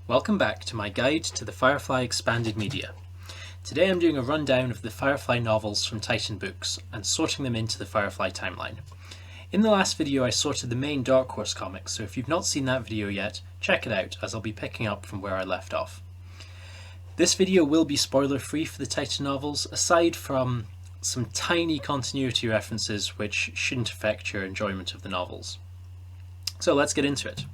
Welcome back to my guide to the Firefly Expanded Media. Today I'm doing a rundown of the Firefly novels from Titan Books and sorting them into the Firefly timeline. In the last video I sorted the main Dark Horse comics, so if you've not seen that video yet, check it out as I'll be picking up from where I left off. This video will be spoiler free for the Titan novels, aside from some tiny continuity references which shouldn't affect your enjoyment of the novels. So let's get into it.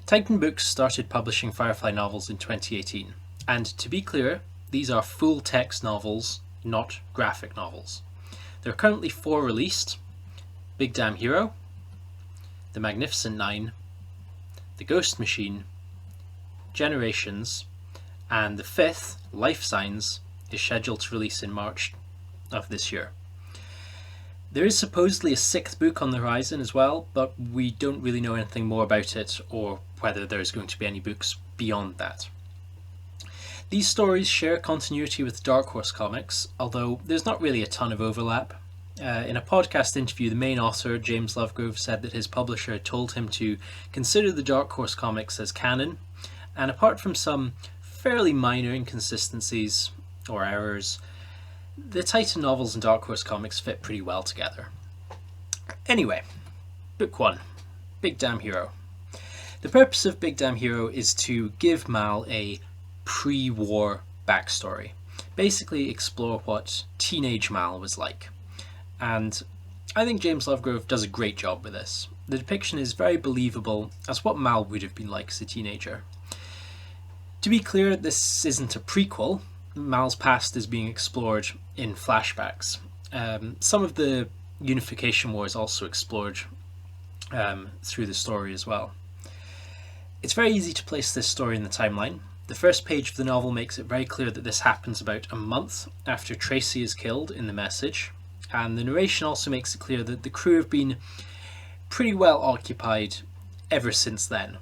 Titan Books started publishing Firefly novels in 2018, and to be clear, these are full text novels, not graphic novels. There are currently 4 released: Big Damn Hero, The Magnificent Nine, The Ghost Machine, Generations, and the 5th, Life Signs, is scheduled to release in March of this year. There is supposedly a 6th book on the horizon as well, but we don't really know anything more about it or whether there's going to be any books beyond that. These stories share continuity with Dark Horse comics, although there's not really a ton of overlap. In a podcast interview, the main author, James Lovegrove, said that his publisher told him to consider the Dark Horse comics as canon, and apart from some fairly minor inconsistencies or errors, the Titan novels and Dark Horse comics fit pretty well together. Anyway, Book 1, Big Damn Hero. The purpose of Big Damn Hero is to give Mal a pre-war backstory. Basically explore what teenage Mal was like. And I think James Lovegrove does a great job with this. The depiction is very believable as what Mal would have been like as a teenager. To be clear, this isn't a prequel. Mal's past is being explored in flashbacks. Some of the Unification War is also explored through the story as well. It's very easy to place this story in the timeline. The first page of the novel makes it very clear that this happens about a month after Tracy is killed in the message, and the narration also makes it clear that the crew have been pretty well occupied ever since then.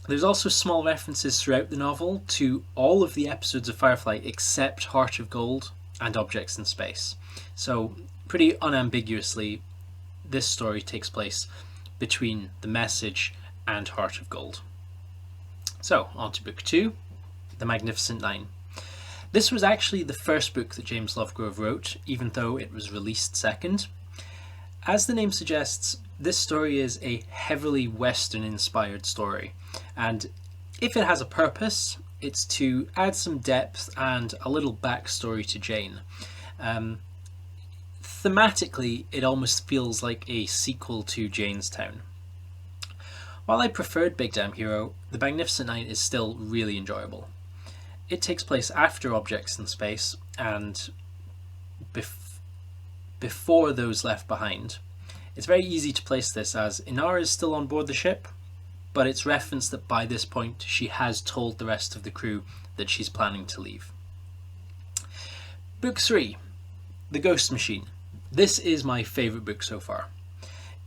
There's also small references throughout the novel to all of the episodes of Firefly except Heart of Gold and Objects in Space. So pretty unambiguously, this story takes place between the message and Heart of Gold. So on to Book 2, The Magnificent Nine. This was actually the first book that James Lovegrove wrote, even though it was released second. As the name suggests, this story is a heavily Western-inspired story, and if it has a purpose, it's to add some depth and a little backstory to Jane. Thematically, it almost feels like a sequel to Janestown. While I preferred Big Damn Hero, The Magnificent Nine is still really enjoyable. It takes place after Objects in Space and before those left behind. It's very easy to place this as Inara is still on board the ship, but it's referenced that by this point she has told the rest of the crew that she's planning to leave. Book 3, The Ghost Machine. This is my favourite book so far.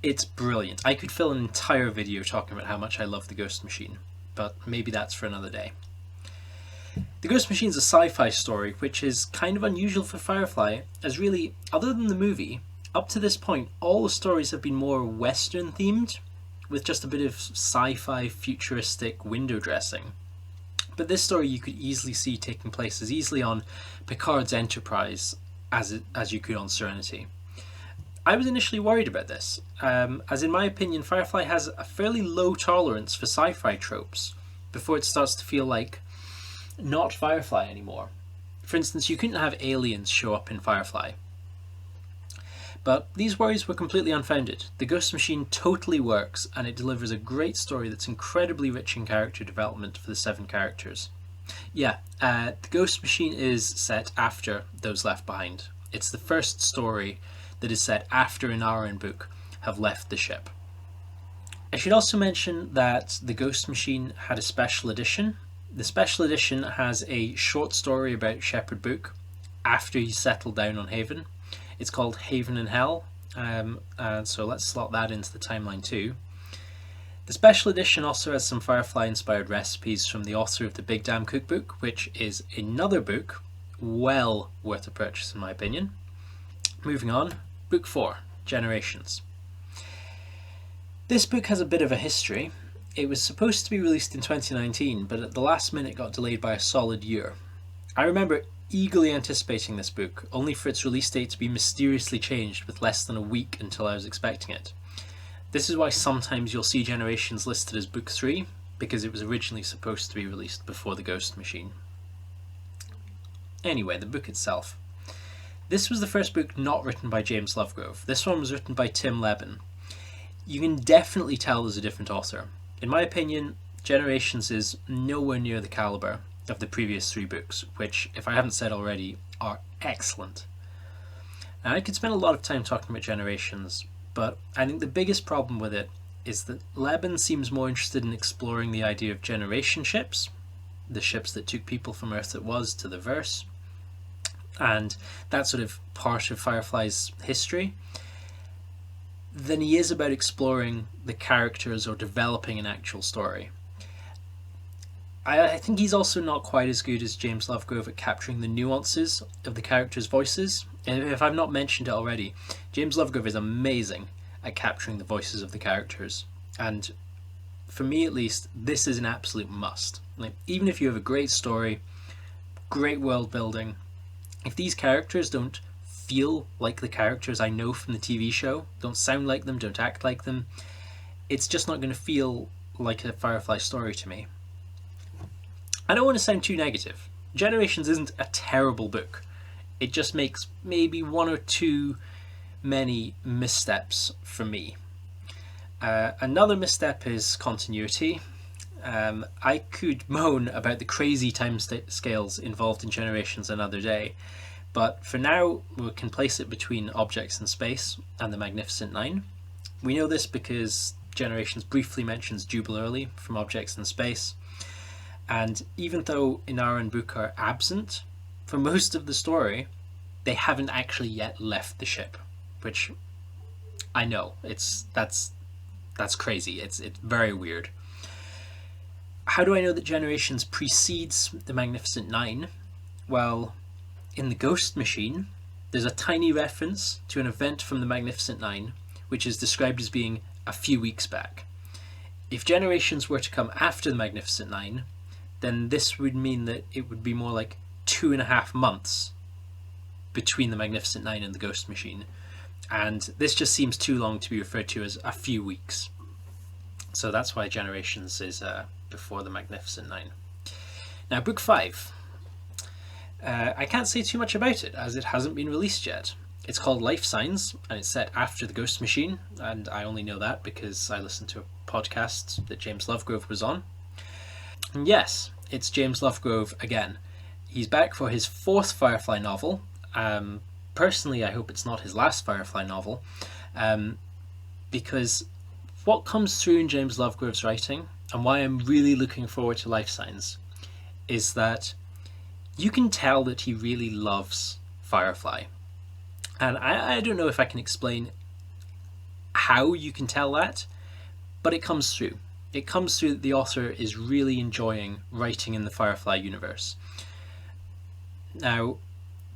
It's brilliant. I could fill an entire video talking about how much I love The Ghost Machine, but maybe that's for another day. The Ghost Machine is a sci-fi story, which is kind of unusual for Firefly, as really, other than the movie, up to this point, all the stories have been more Western themed, with just a bit of sci-fi futuristic window dressing. But this story you could easily see taking place as easily on Picard's Enterprise as you could on Serenity. I was initially worried about this, as in my opinion Firefly has a fairly low tolerance for sci-fi tropes before it starts to feel like not Firefly anymore. For instance, you couldn't have aliens show up in Firefly. But these worries were completely unfounded. The Ghost Machine totally works, and it delivers a great story that's incredibly rich in character development for the 7 characters. The Ghost Machine is set after Those Left Behind. It's the first story that is set after Inara and Book have left the ship. I should also mention that the Ghost Machine had a special edition. The special edition has a short story about Shepherd Book after he settled down on Haven. It's called Haven and Hell, and so let's slot that into the timeline too. The special edition also has some Firefly-inspired recipes from the author of the Big Damn Cookbook, which is another book well worth a purchase in my opinion. Moving on, Book 4, Generations. This book has a bit of a history. It was supposed to be released in 2019, but at the last minute got delayed by a solid year. I remember eagerly anticipating this book, only for its release date to be mysteriously changed with less than a week until I was expecting it. This is why sometimes you'll see Generations listed as Book 3, because it was originally supposed to be released before The Ghost Machine. Anyway, the book itself. This was the first book not written by James Lovegrove. This one was written by Tim Levin. You can definitely tell there's a different author. In my opinion, Generations is nowhere near the calibre of the previous 3 books, which, if I haven't said already, are excellent. Now, I could spend a lot of time talking about Generations, but I think the biggest problem with it is that Levin seems more interested in exploring the idea of generation ships, the ships that took people from Earth that was to the verse, and that sort of part of Firefly's history, than he is about exploring the characters or developing an actual story. I think he's also not quite as good as James Lovegrove at capturing the nuances of the characters' voices. And if I've not mentioned it already, James Lovegrove is amazing at capturing the voices of the characters. And for me at least, this is an absolute must. Like, even if you have a great story, great world building, if these characters don't feel like the characters I know from the TV show, don't sound like them, don't act like them, it's just not going to feel like a Firefly story to me. I don't want to sound too negative. Generations isn't a terrible book. It just makes maybe 1 or 2 many missteps for me. Another misstep is continuity. I could moan about the crazy time scales involved in Generations another day, but for now we can place it between Objects in Space and the Magnificent Nine. We know this because Generations briefly mentions Jubal Early from Objects in Space, and even though Inara and Book are absent for most of the story, they haven't actually yet left the ship, which I know that's crazy. It's very weird. How do I know that Generations precedes the Magnificent Nine? Well, in The Ghost Machine, there's a tiny reference to an event from the Magnificent Nine, which is described as being a few weeks back. If Generations were to come after the Magnificent Nine, then this would mean that it would be more like 2.5 months between the Magnificent Nine and the Ghost Machine, and this just seems too long to be referred to as a few weeks. So that's why Generations is before the Magnificent Nine. Now, Book 5. I can't say too much about it as it hasn't been released yet. It's called Life Signs and it's set after the Ghost Machine, and I only know that because I listened to a podcast that James Lovegrove was on. And yes, it's James Lovegrove again. He's back for his 4th Firefly novel. Personally, I hope it's not his last Firefly novel, because what comes through in James Lovegrove's writing, and why I'm really looking forward to Life Signs, is that you can tell that he really loves Firefly. And I don't know if I can explain how you can tell that, but it comes through. It comes through that the author is really enjoying writing in the Firefly universe. Now,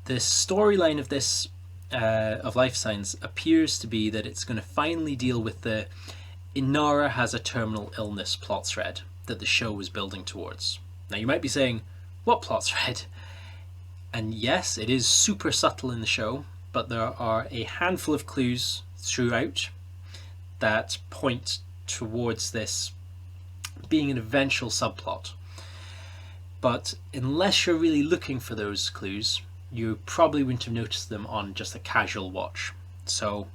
the storyline of this, of Life Signs, appears to be that it's going to finally deal with the Inara has a terminal illness plot thread that the show was building towards. Now, you might be saying, what plot thread? And yes, it is super subtle in the show, but there are a handful of clues throughout that point towards this being an eventual subplot. But unless you're really looking for those clues, you probably wouldn't have noticed them on just a casual watch. So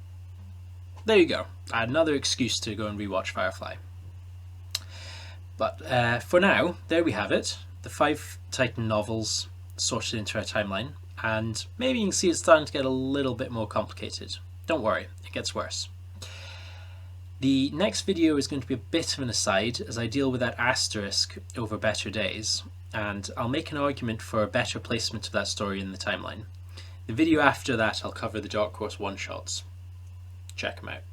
there you go, another excuse to go and rewatch Firefly. But for now, there we have it, the 5 Titan novels sorted into our timeline, and maybe you can see it's starting to get a little bit more complicated. Don't worry, it gets worse. The next video is going to be a bit of an aside as I deal with that asterisk over Better Days, and I'll make an argument for a better placement of that story in the timeline. The video after that I'll cover the Dark Horse one-shots. Check them out.